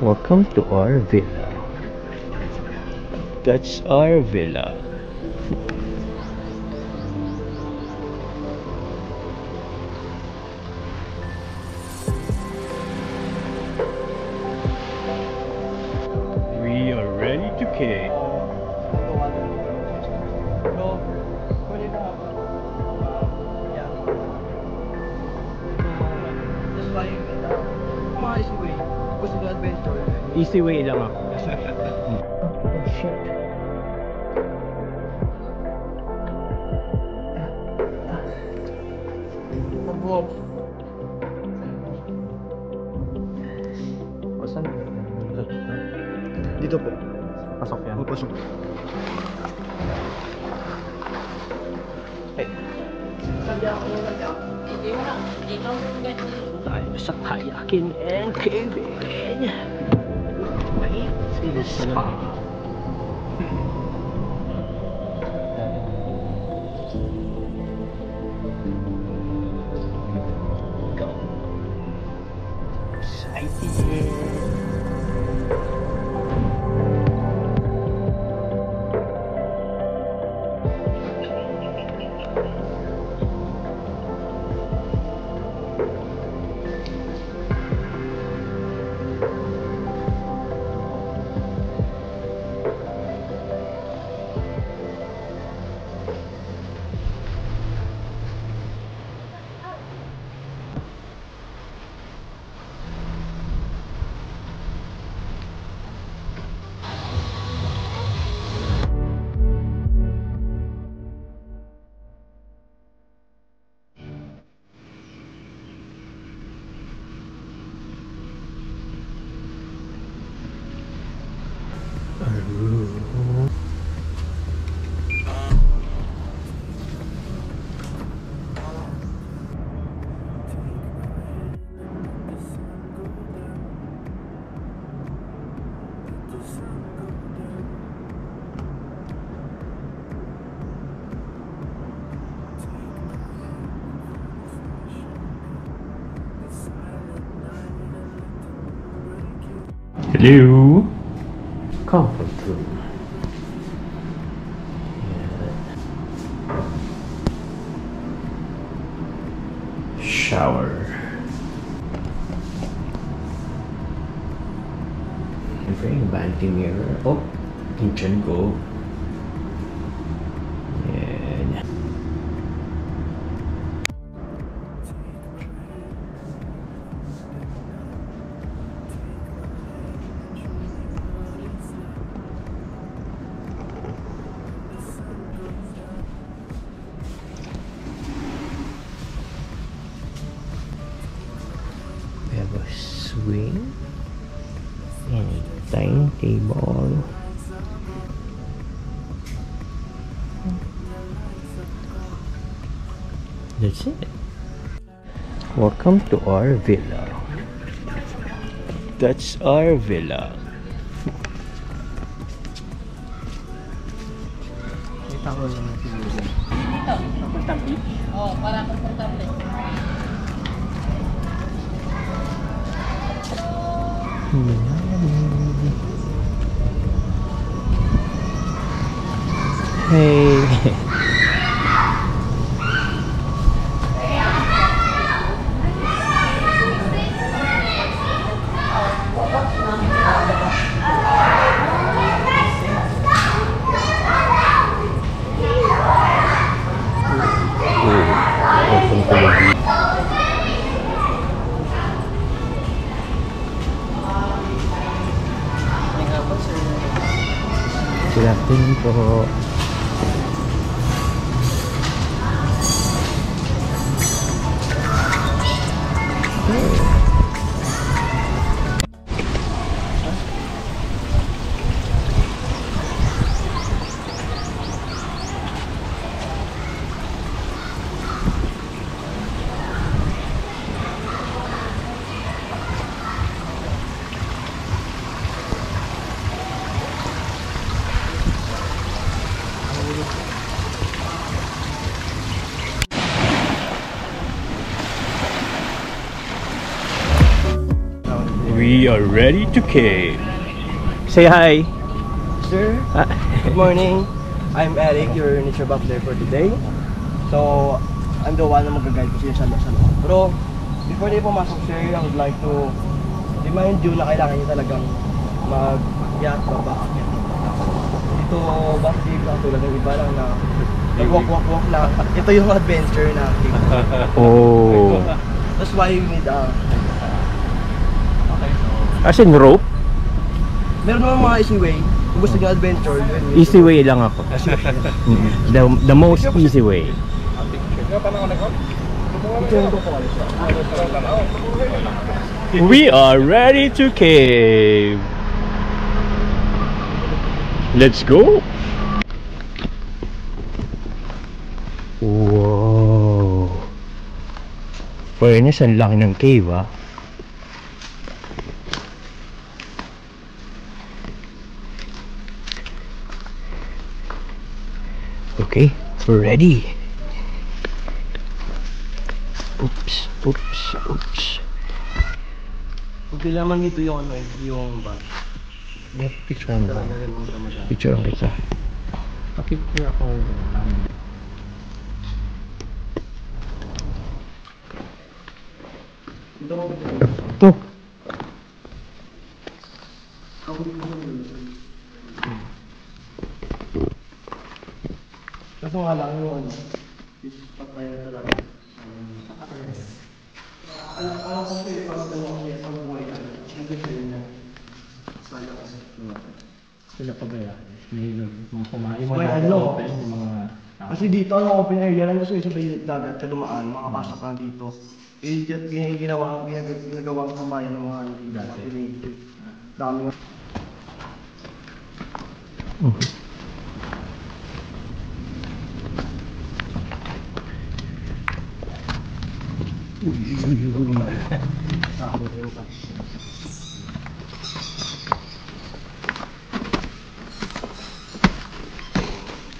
Welcome to our villa. That's our villa. We are ready to kick. Easy way lang ako. Oh shit. Saan? Dito po. Pasok yan. Pasok. Tayo sa kayakin and caving. Wait, this spa. Go. Excited. Hello. Comfort room. Shower. Siyempre yung vanity mirror. Oh, kitchen ko. Yan. We have a swing and a dining table. That's it. Welcome to our villa. That's our villa. Kita ko naman siguro. Dito. Komportable? Oo, para komportable. Hey. Open to the beach. Good afternoon po. We are ready to cave. Say hi. Sir, good morning. I'm Eric, your nature buffler for today. So, I'm the one na mag-guide ko siya sa loob. Pero, before tayo pumasok, sir, I would like to remind you na kailangan nyo talagang mag-akyat, baba-akyat. Dito, bakit lang tulad ng iba lang na nag-walk-walk-walk lang. Ito yung adventure na Oh. That's why we need As in rope? meron naman mga easy way. Kung gusto nyo adventure, Easy way lang ako. The most easy way. We are ready to cave. Let's go. Wow. Fairness, ang laki ng cave, ah. Okay, we're ready. Oops, oops, oops. Kung kailangan nito yung ano yung bag. Picture mo. Picture ang kita. Pakipure ako. Ito. Kaso nga lang yung ano, patay na talaga. Alam ko kayo pag buhay ka, ang gusto niya. Sana kasi. Sila pa ba yan? May mga kumain mo May na ano? open, yung mga... Kasi dito ang open area lang gusto sa dagat sa dumaan, makapasok lang dito. Eh, ginagawa ang kamayan ng mga teenager. Dami nga.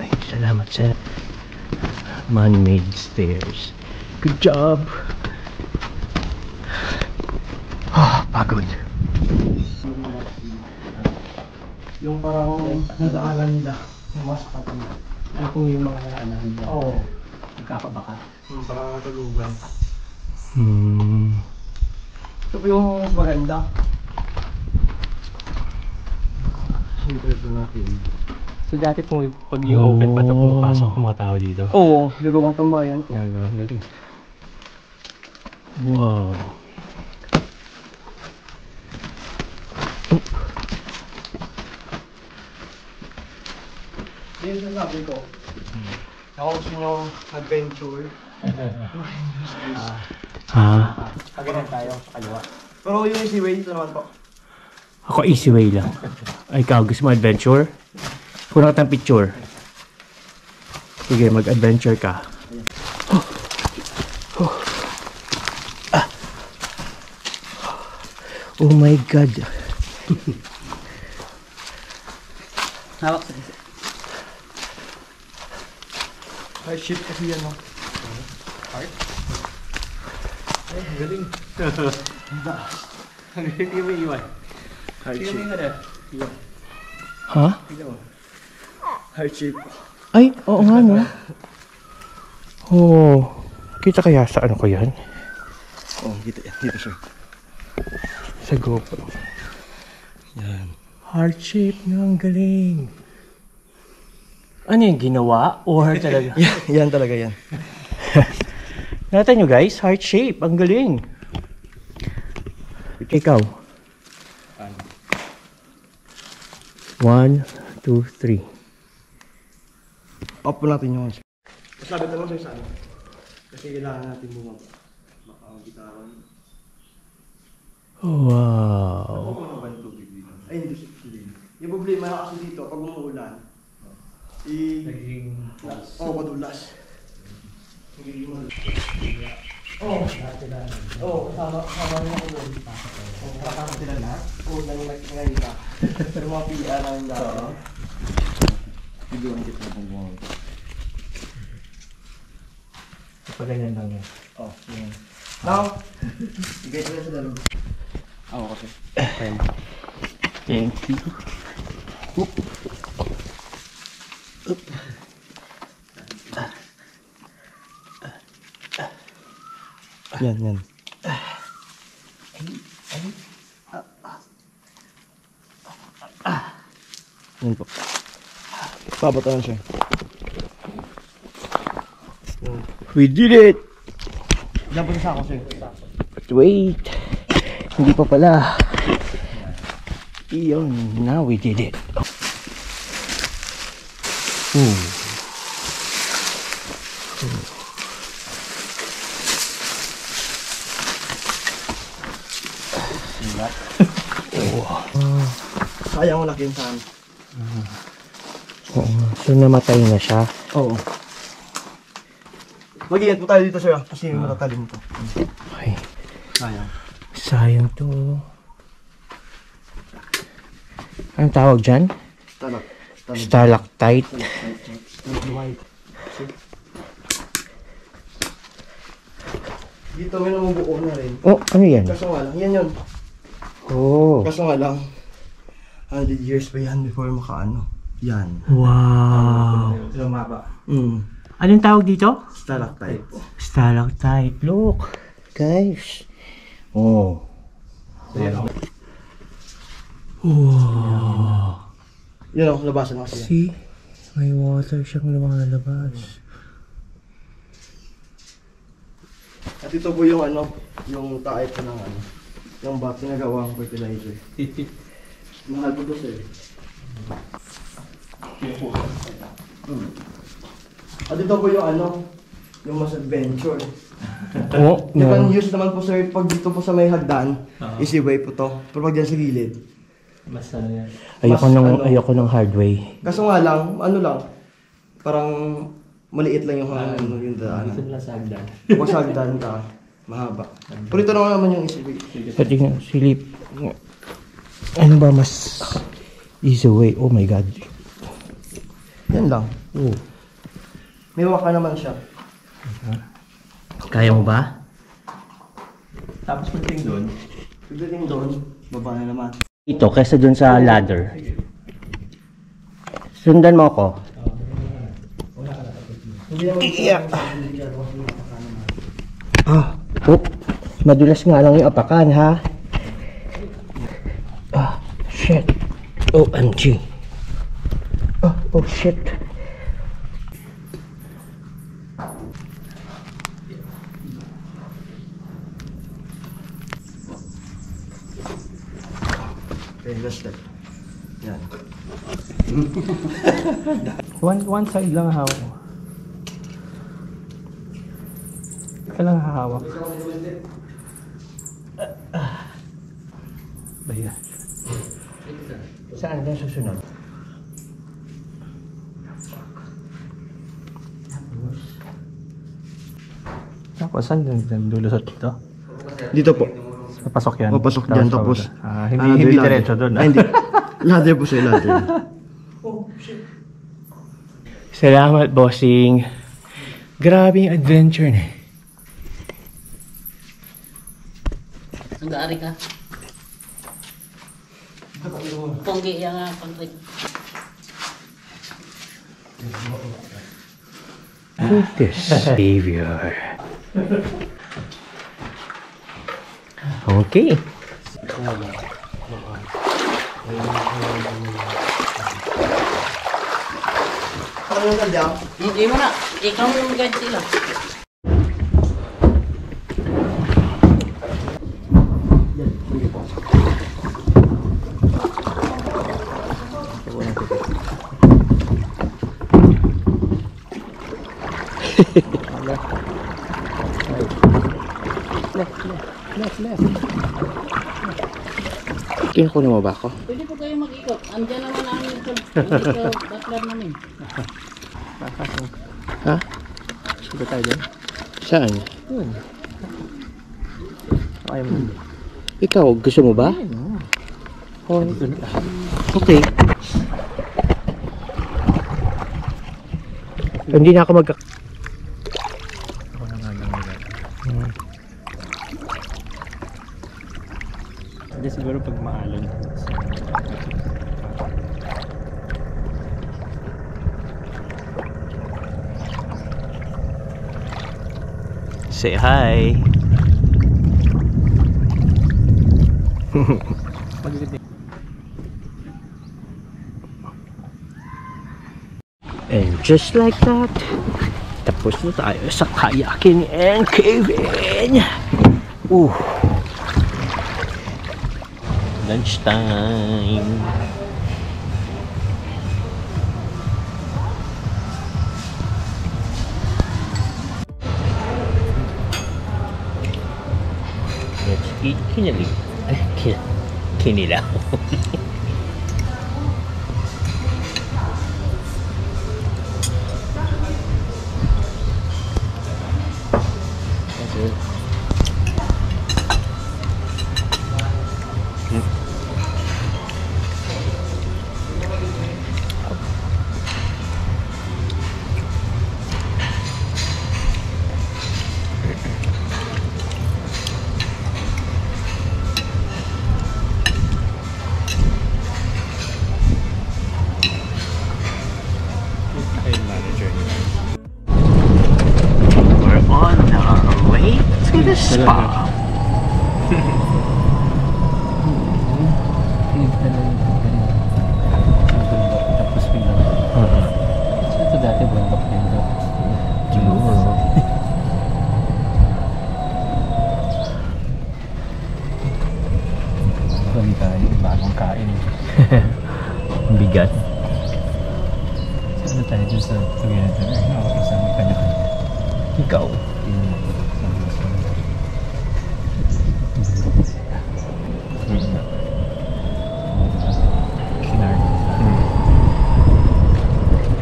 Ay, salamat sa man-made stairs. Good job. Pagod. Yung parang nadaanan nila, yung mas patay. Ano kung yung mga anahan niya? Oo. Nagkakabaka. Yung parang natulugan. Ito po yung mas maganda. Siyempre ito natin. So dati pag yung open pa ito, pumapasok ang mga tao dito. Oo, gagawang tambayan. Galing. Wow. Yun yung sabi ko. Ako gusto nyo adventure. Kaganan tayo sa kaliwa. Pero yung easy way dito naman po. Ako easy way lang. Ay, ikaw gusto mo adventure? Kunan ka ng picture. Sige, mag-adventure ka. Oh my God. Hawak sa isa. Hardship kasi yan, no? Galing. Hindi mo iwan. Hardship. Ha? Hardship. Ay, oo nga no. Oh, kita kaya sa ano ko yan? Oh, dito yan. Dito siya. Sa GoPro. Yan. Hardship ng galing. Ano yung ginawa? Or talaga? Yan talaga yan. Nakita nyo guys, heart shape. Ang galing. Ikaw. 1, 2, 3. Off po natin yung mas labit naman sa isa. Kasi kailangan natin bumaba. Baka ang gitaran. Wow. Ay, hindi. Yung problema na kasi dito, pag umuulan, Naging... madulas. Kasama rin ako doon. Kasama sila na? Oo, nangyay na. Pero mga PR namin dati. Bigyan kita ng buwan. Kapag ganyan lang yan. Now, ibigay ko na sa dalawa. Ako kasi. Thank you. Yan. Yan po. Babatayan siya. We did it! Diyan po sa ako sir. But wait, hindi pa pala. Iyon, now we did it. Sayang wala yung saan. Oo, so namatay na siya. Oo. Mag-iingat po tayo dito sir kasi matatalim to. Ay, Sayang. sayang to. Anong tawag dyan? Talak. Stalactite. Dito may namubuo na rin. Oh, ano yan? Kaso nga lang, yan yun. Oh, Kaso nga lang, 100 years pa yan before makaano. Yan. wow. Lumaba. Anong tawag dito? Stalactite. Stalactite. Look, guys. Oh. Wow. Yun o, labasan kasi yan. See? May water siyang lumalabas. At ito po yung ano, yung type ng ano, yung pinagawang fertilizer. Mahal po to sir. At ito po yung ano, yung mas adventure. Oh, Di ba use naman po sir, pag dito po sa may hagdan, easy way po to. Pero pag dyan sa gilid. Mas ano yan. Ayoko ng hard way. Kaso nga lang, ano lang, parang maliit lang yung ano, yung Dito daan. nila sa hagdan. Kung sa hagdan ka, mahaba. Pero ito naman yung easy way. Pati nga, silip. Ano ba mas easy way? Oh my God. Yan lang. Oh. May waka naman siya. Kaya mo ba? Tapos pagdating doon, Pagdating doon, baba na naman. Ito, kesa dun sa ladder. Sundan mo ako. Hindi naman Ah, oh, madulas nga lang yung apakan, ha? Ah, shit. OMG. Oh, shit. Okay, last step. Yan. one side lang hawak mo. Ika lang hahawak. Ba yan? Saan ka susunod? Tapos saan yung dulusot dito? Dito po. Papasok yan. Papasok dyan tapos. Hindi diretso doon. Hindi. Ladder po sir, ladder. Salamat, bossing. Grabe yung adventure na. Nag-aari ka. Ponggi yan nga pag This savior. Okay. Ano yung kaldya? Hindi mo na. Ikaw mo mag-guide sila. Kinukuha mo ba ako? Pwede po kayo mag-ikot. Andiyan naman namin sa backyard namin. Ha? Sino tayo dyan? Saan? Yun. Ayaw mo. Ikaw, gusto mo ba? Oh, okay. Hindi na ako mag... Ako na nga lang nila. siguro pag maalon. Say hi. And just like that, tapos na tayo sa kayaking and caving. Lunchtime. Let's eat kinilaw. Kinilaw. We're on our way to the spa. Tapos biglang. Ito dati bundok din daw. Bali tayo, bagong kain. Bigat. Ano tayo dun sa together? Ako kasama kanya-kanya. Ikaw.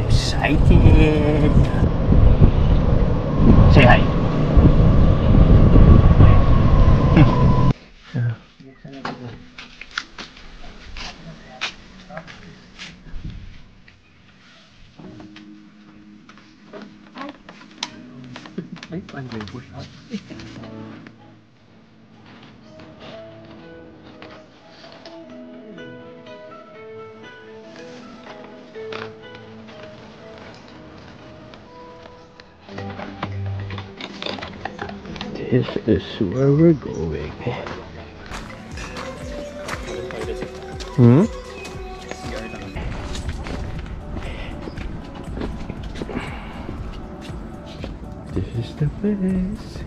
Excited. Say hi. Ay, paano yung push out? This is where we're going. Hmm? This is the place.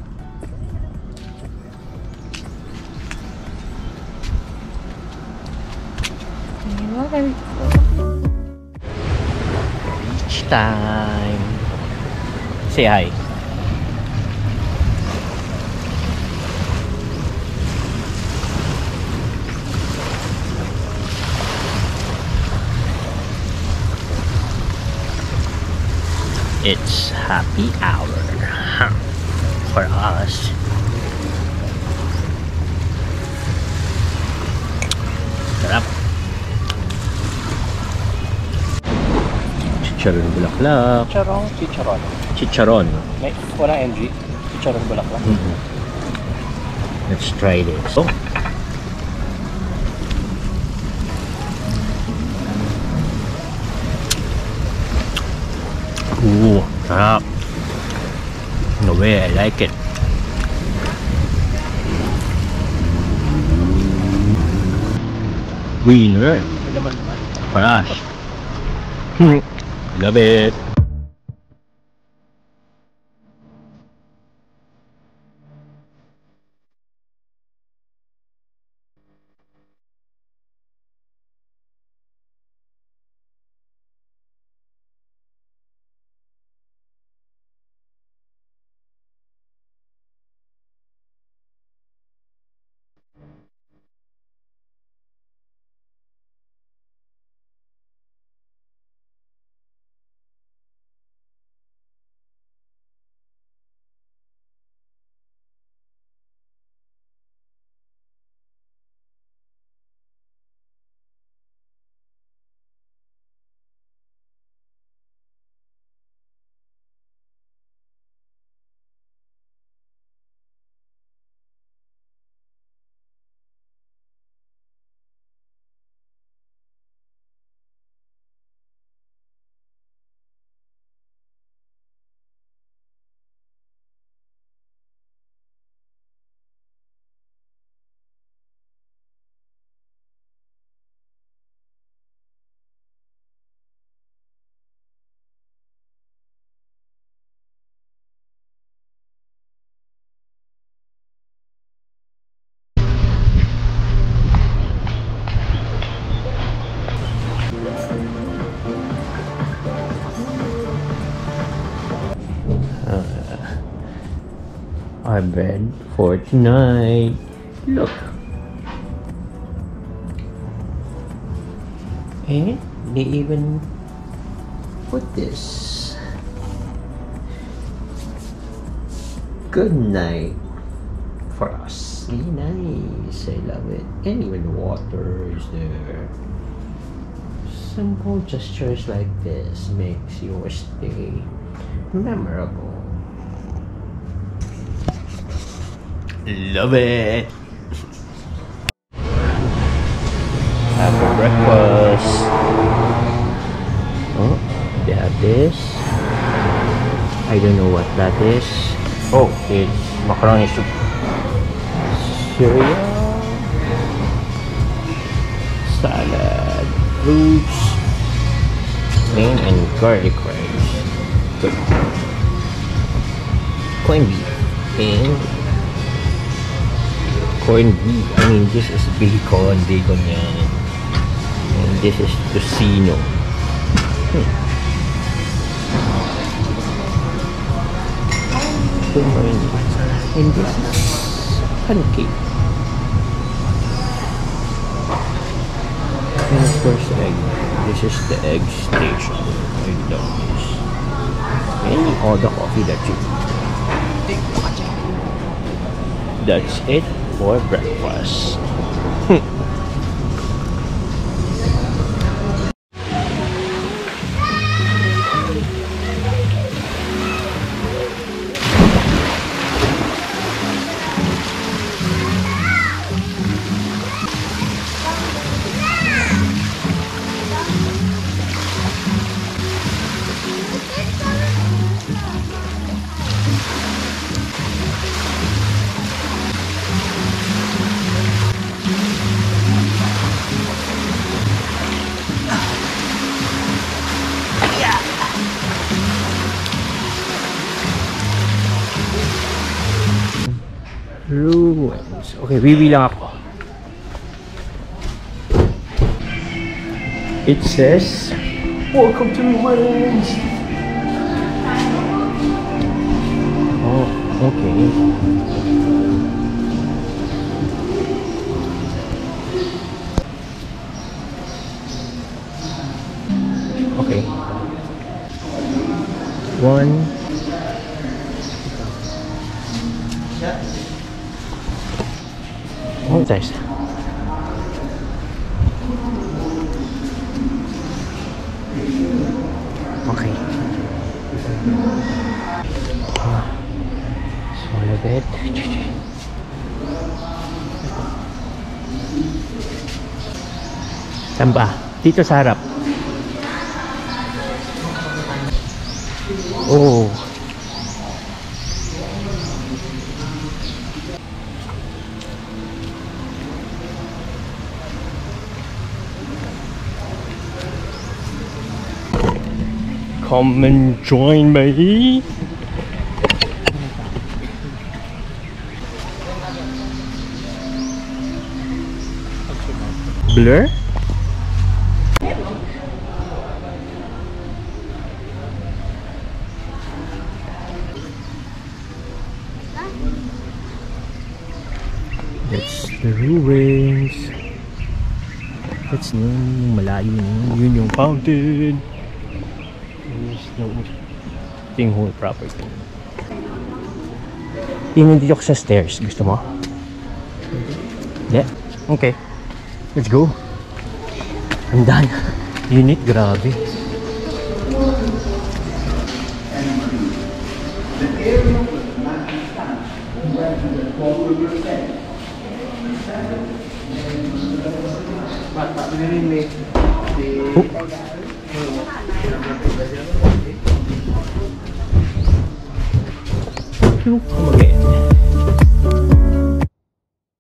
Beach time. Say hi. It's happy hour for us. Sarap. Chicharon bulaklak. Chicharon. Chicharon. May walang MG. Chicharon bulaklak. Let's try this. Oh. Ooh, sarap. No way, I like it. Winner. For us. Love it. our bed for tonight. Look. And they even put this. Good night for us. Really nice. I love it. And even water is there. Simple gestures like this makes your stay memorable. Love it. After breakfast. Oh, they have this. I don't know what that is. Oh, it's macaroni soup. Cereal. Salad. Fruits. Plain and garlic rice. Good. Corned beef. And corned beef. I mean, this is bacon. Bacon yan. And this is tocino. And this is pancake. And of course, egg. This is the egg station. I love this. And all the coffee that you need. That's it for breakfast. Ruins. Okay, bibilang ako. It says, welcome to Ruins. Oh, okay. Okay. One. Oh, nice. Okay. Swallow it. Saan ba? Dito sa harap. Oh. Come and join me. Blur? That's the ruins. That's yung malayo na yun yung fountain. Ito yung whole property. Tingnan dito ko sa stairs. Gusto mo? Yeah. Okay. Let's go. I'm done. Unit, grabe. Come again.